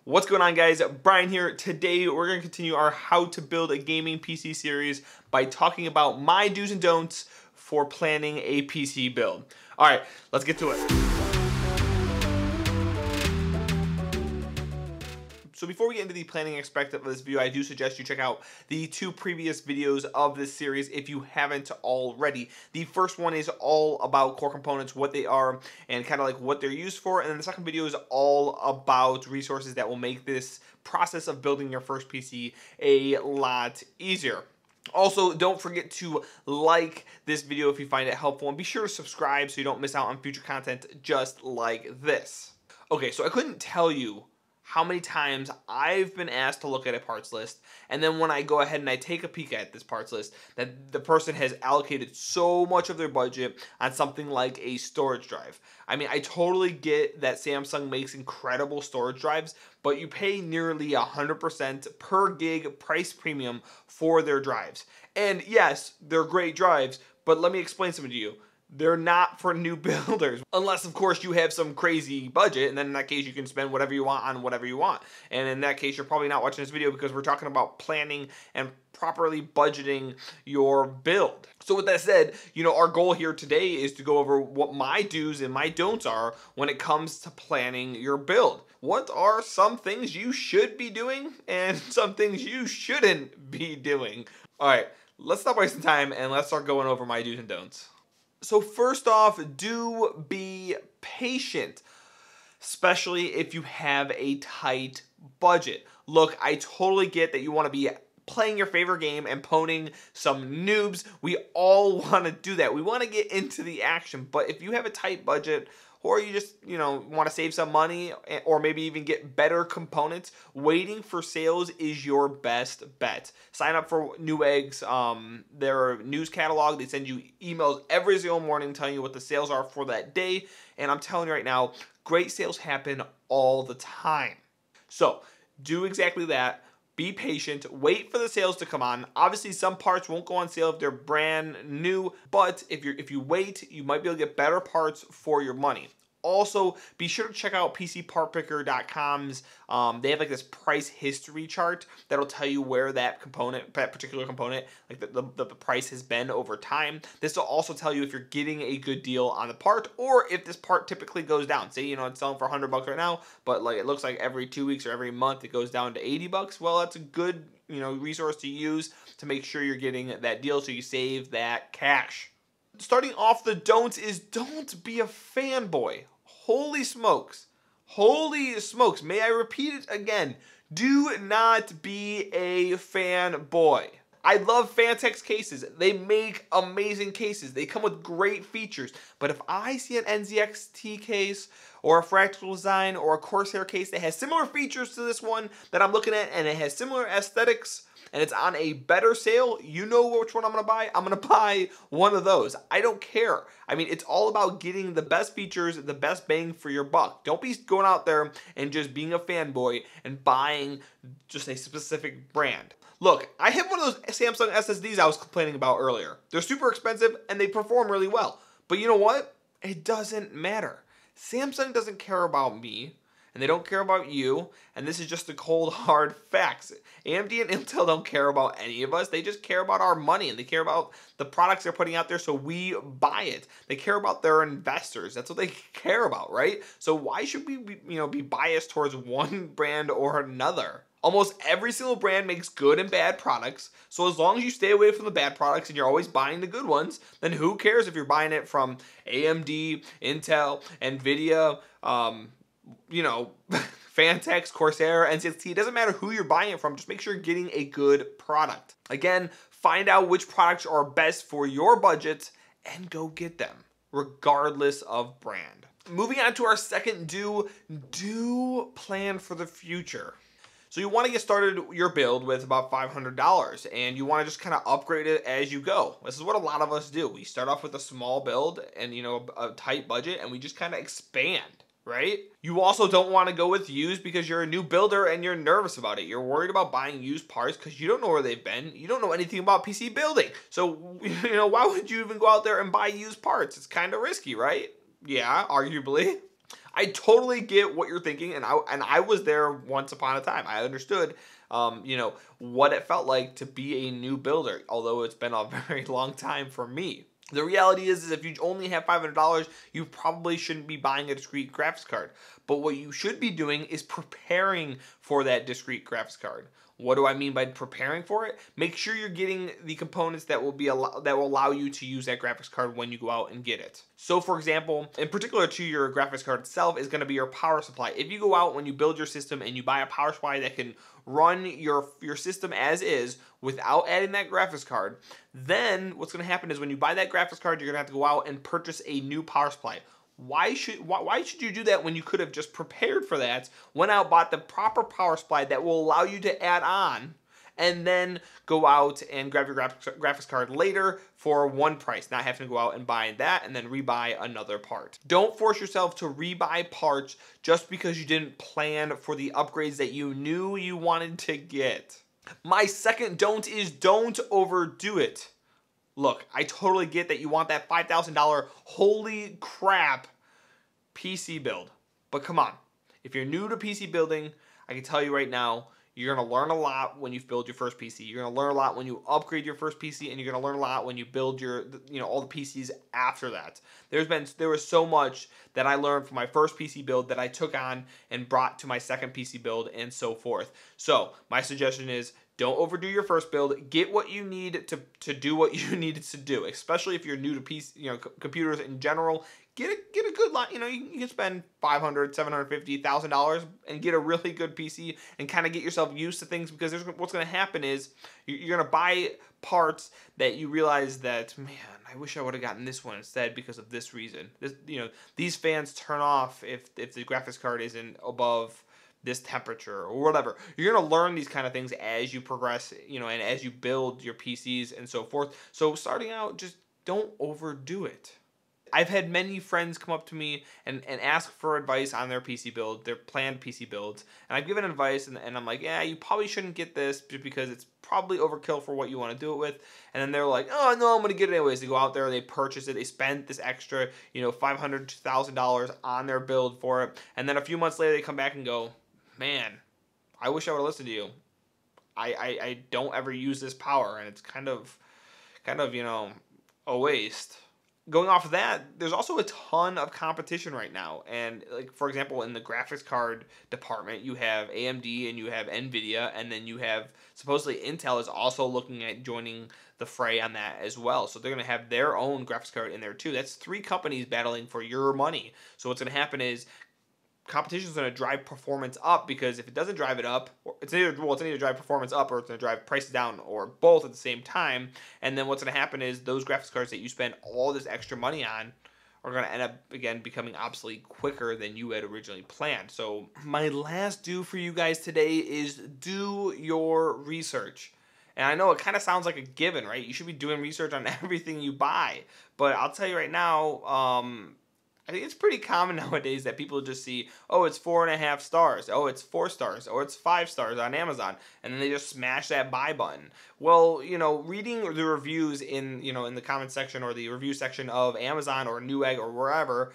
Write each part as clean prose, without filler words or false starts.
What's going on, guys? Brian here. Today we're going to continue our how to build a gaming PC series by talking about my do's and don'ts for planning a PC build. Alright, let's get to it. So before we get into the planning aspect of this video, I do suggest you check out the two previous videos of this series if you haven't already. The first one is all about core components, what they are, and kind of like what they're used for. And then the second video is all about resources that will make this process of building your first PC a lot easier. Also, don't forget to like this video if you find it helpful, and be sure to subscribe so you don't miss out on future content just like this. Okay, so I couldn't tell you how many times I've been asked to look at a parts list, and then when I go ahead and I take a peek at this parts list, that the person has allocated so much of their budget on something like a storage drive. I mean, I totally get that Samsung makes incredible storage drives, but you pay nearly 100% per gig price premium for their drives. And yes, they're great drives, but let me explain something to you. They're not for new builders, unless of course you have some crazy budget, and then in that case you can spend whatever you want on whatever you want. And in that case, you're probably not watching this video because we're talking about planning and properly budgeting your build. So with that said, our goal here today is to go over what my do's and my don'ts are when it comes to planning your build. What are some things you should be doing and some things you shouldn't be doing? All right, let's stop wasting time and let's start going over my do's and don'ts. So first off, do be patient, especially if you have a tight budget. Look, I totally get that you want to be playing your favorite game and pwning some noobs. We all want to do that. We want to get into the action. But if you have a tight budget, or you just, want to save some money, or maybe even get better components, waiting for sales is your best bet. Sign up for Newegg's, their news catalog. They send you emails every single morning telling you what the sales are for that day. And I'm telling you right now, great sales happen all the time. So do exactly that. Be patient, wait for the sales to come on. Obviously, some parts won't go on sale if they're brand new, but if you wait, you might be able to get better parts for your money. Also, be sure to check out PCPartPicker.com's. They have like this price history chart that'll tell you where that particular component, like the price has been over time. This will also tell you if you're getting a good deal on the part, or if this part typically goes down. Say, it's selling for $100 right now, but like it looks like every 2 weeks or every month it goes down to $80. Well, that's a good, resource to use to make sure you're getting that deal so you save that cash. Starting off, the don'ts is don't be a fanboy. Holy smokes. Holy smokes. May I repeat it again? Do not be a fanboy. I love Phanteks cases. They make amazing cases. They come with great features. But if I see an NZXT case or a Fractal Design or a Corsair case that has similar features to this one that I'm looking at, and it has similar aesthetics, and it's on a better sale, you know which one I'm going to buy? I'm going to buy one of those. I don't care. I mean, it's all about getting the best features, the best bang for your buck. Don't be going out there and just being a fanboy and buying just a specific brand. Look, I have one of those Samsung SSDs I was complaining about earlier. They're super expensive and they perform really well. But you know what? It doesn't matter. Samsung doesn't care about me, and they don't care about you, and this is just the cold hard facts. AMD and Intel don't care about any of us. They just care about our money, and they care about the products they're putting out there, so we buy it. They care about their investors. That's what they care about, right? So why should we be biased towards one brand or another? Almost every single brand makes good and bad products, so as long as you stay away from the bad products and you're always buying the good ones, then who cares if you're buying it from AMD, Intel, NVIDIA, Phanteks, Corsair, NZXT. It doesn't matter who you're buying it from. Just make sure you're getting a good product. Again, find out which products are best for your budget and go get them, regardless of brand. Moving on to our second do plan for the future. So you want to get started your build with about $500, and you want to just kind of upgrade it as you go. This is what a lot of us do. We start off with a small build and a tight budget, and we just kind of expand, right? You also don't want to go with used because you're a new builder and you're nervous about it. You're worried about buying used parts because you don't know where they've been. You don't know anything about PC building. So, why would you even go out there and buy used parts? It's kind of risky, right? Yeah, arguably. I totally get what you're thinking, and I was there once upon a time. I understood, you know, what it felt like to be a new builder, although it's been a very long time for me. The reality is if you only have $500, you probably shouldn't be buying a discrete graphics card. But what you should be doing is preparing for that discrete graphics card. What do I mean by preparing for it? Make sure you're getting the components that will allow you to use that graphics card when you go out and get it. So for example, in particular to your graphics card itself is going to be your power supply. If you go out when you build your system and you buy a power supply that can run your system as is without adding that graphics card, then what's going to happen is when you buy that graphics card, you're going to have to go out and purchase a new power supply. Why should you do that when you could have just prepared for that, went out, bought the proper power supply that will allow you to add on, and then go out and grab your graphics card later for one price, not having to go out and buy that and then rebuy another part. Don't force yourself to rebuy parts just because you didn't plan for the upgrades that you knew you wanted to get. My second don't is don't overdo it. Look, I totally get that you want that $5,000 holy crap PC build. But come on, if you're new to PC building, I can tell you right now, you're going to learn a lot when you build your first PC. You're going to learn a lot when you upgrade your first PC, and you're going to learn a lot when you build your, all the PCs after that. There was so much that I learned from my first PC build that I took on and brought to my second PC build and so forth. So my suggestion is don't overdo your first build. Get what you need to do what you needed to do, especially if you're new to PC, computers in general. Get a good lot. You can spend $500, $750, $1,000 and get a really good PC and kind of get yourself used to things, because what's going to happen is you're going to buy parts that you realize that, man, I wish I would have gotten this one instead because of this reason. These fans turn off if the graphics card isn't above this temperature or whatever. You're going to learn these kind of things as you progress, and as you build your PCs and so forth. So starting out, just don't overdo it. I've had many friends come up to me and ask for advice on their PC build, their planned PC builds. And I've given advice and I'm like, yeah, you probably shouldn't get this because it's probably overkill for what you want to do it with. And then they're like, oh, no, I'm going to get it anyways. They go out there, they purchase it, they spend this extra, $500 to $1,000 on their build for it. And then a few months later, they come back and go, man, I wish I would have listened to you. I don't ever use this power, and it's kind of a waste. Going off of that, there's also a ton of competition right now. And like, for example, in the graphics card department, you have AMD and you have Nvidia, and then you have supposedly Intel is also looking at joining the fray on that as well. So they're going to have their own graphics card in there too. That's 3 companies battling for your money. So what's going to happen is competition is going to drive performance up, because if it doesn't drive it up, it's either drive performance up or it's going to drive prices down, or both at the same time. And then what's going to happen is those graphics cards that you spend all this extra money on are going to end up, again, becoming obsolete quicker than you had originally planned. So my last do for you guys today is do your research. And I know it kind of sounds like a given, right? You should be doing research on everything you buy. But I'll tell you right now, I think it's pretty common nowadays that people just see, oh, it's 4.5 stars, oh, it's 4 stars, or it's 5 stars on Amazon, and then they just smash that buy button. Well, reading the reviews in the comment section or the review section of Amazon or Newegg or wherever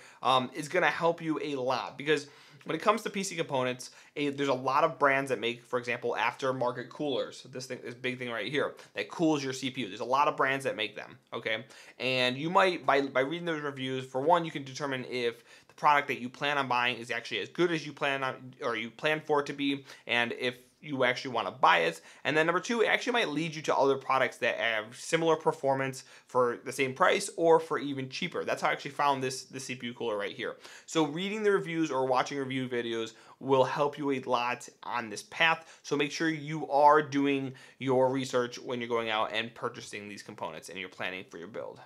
is going to help you a lot, because when it comes to PC components, there's a lot of brands that make, for example, aftermarket coolers. This big thing right here that cools your CPU. There's a lot of brands that make them, okay? And you might, by reading those reviews, for one, you can determine if the product that you plan on buying is actually as good as you plan on, or you plan for it to be, and if you actually want to buy it. And then number 2, it actually might lead you to other products that have similar performance for the same price or for even cheaper. That's how I actually found this CPU cooler right here. So reading the reviews or watching review videos will help you a lot on this path. So make sure you are doing your research when you're going out and purchasing these components and you're planning for your build.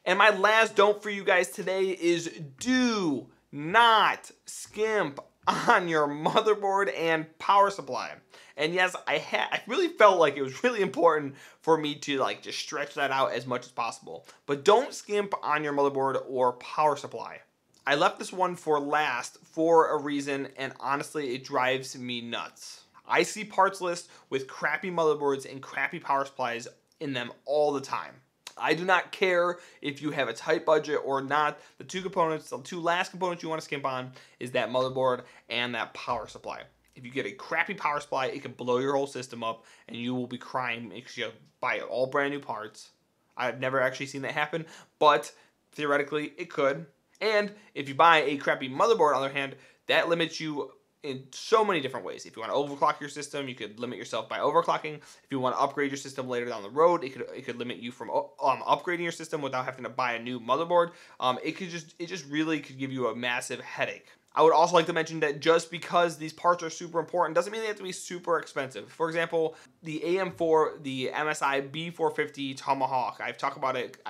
And my last don't for you guys today is do not skimp on your motherboard and power supply. And yes, I really felt like it was really important for me to just stretch that out as much as possible. But don't skimp on your motherboard or power supply. I left this one for last for a reason, and honestly, it drives me nuts. I see parts lists with crappy motherboards and crappy power supplies in them all the time. I do not care if you have a tight budget or not. The two last components you want to skimp on is that motherboard and that power supply. If you get a crappy power supply, it can blow your whole system up and you will be crying because you buy all brand new parts. I've never actually seen that happen, but theoretically it could. And if you buy a crappy motherboard, on the other hand, that limits you in so many different ways. If you want to overclock your system, you could limit yourself by overclocking. If you want to upgrade your system later down the road, it could limit you from upgrading your system without having to buy a new motherboard. It just really could give you a massive headache. I would also like to mention that just because these parts are super important doesn't mean they have to be super expensive. For example, the AM4, the MSI B450 Tomahawk, I've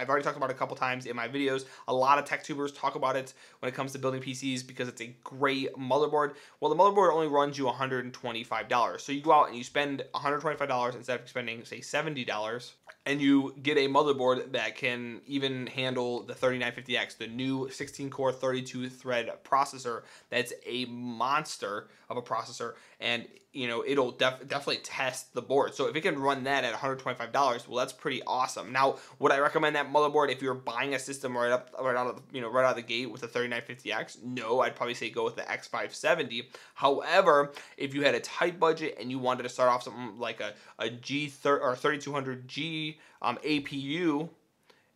already talked about it a couple times in my videos. A lot of tech tubers talk about it when it comes to building PCs because it's a great motherboard. Well, the motherboard only runs you $125. So you go out and you spend $125 instead of spending, say, $70, and you get a motherboard that can even handle the 3950X, the new 16-core 32-thread processor. That's a monster of a processor, and it'll definitely test the board. So if it can run that at $125, well, that's pretty awesome. Now, would I recommend that motherboard if you're buying a system right out of the gate with the 3950X? No, I'd probably say go with the X570. However, if you had a tight budget and you wanted to start off something like a G30 or 3200G APU,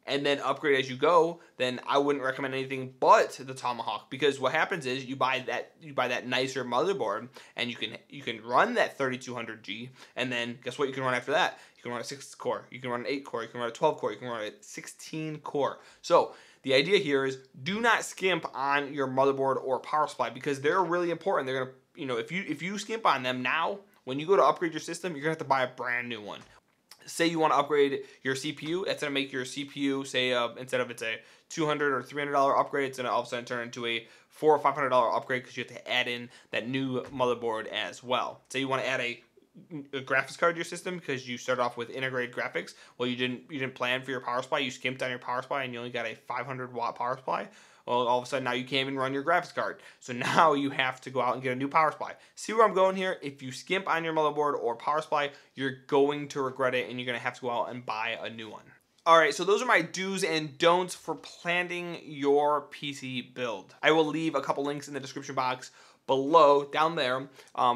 and then upgrade as you go, then I wouldn't recommend anything but the Tomahawk, because what happens is you buy that nicer motherboard and you can run that 3200G, and then guess what you can run after that? You can run a 6-core, you can run an 8-core, you can run a 12-core, you can run a 16-core. So the idea here is do not skimp on your motherboard or power supply because they're really important. They're gonna, if you skimp on them now, when you go to upgrade your system, you're gonna have to buy a brand new one. Say you want to upgrade your CPU, it's going to make your CPU, say, instead of it's a $200 or $300 upgrade, it's going to all of a sudden turn into a $400 or $500 upgrade because you have to add in that new motherboard as well. Say you want to add a graphics card to your system because you started off with integrated graphics. Well, you didn't plan for your power supply. You skimped on your power supply and you only got a 500-watt power supply. Well, all of a sudden now you can't even run your graphics card. So now you have to go out and get a new power supply. See where I'm going here? If you skimp on your motherboard or power supply, you're going to regret it and you're going to have to go out and buy a new one. Alright, so those are my do's and don'ts for planning your PC build. I will leave a couple links in the description box below, down there,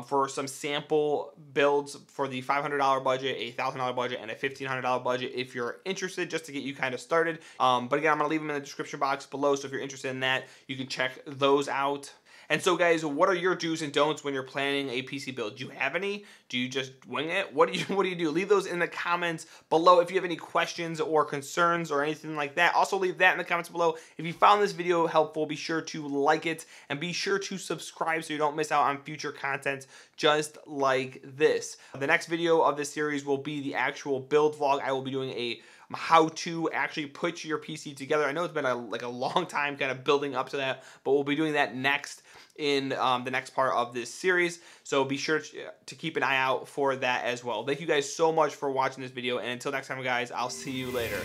for some sample builds for the $500 budget, a $1,000 budget, and a $1,500 budget if you're interested, just to get you kind of started. But again, I'm going to leave them in the description box below, so if you're interested in that, you can check those out. And so guys, what are your do's and don'ts when you're planning a PC build? Do you have any? Do you just wing it? What do you do? Leave those in the comments below if you have any questions or concerns or anything like that. Also leave that in the comments below. If you found this video helpful, be sure to like it and be sure to subscribe so you don't miss out on future content just like this. The next video of this series will be the actual build vlog. I will be doing a how to actually put your PC together. I know it's been a long time kind of building up to that, but we'll be doing that next in the next part of this series. So be sure to keep an eye out for that as well. Thank you guys so much for watching this video, and until next time guys, I'll see you later.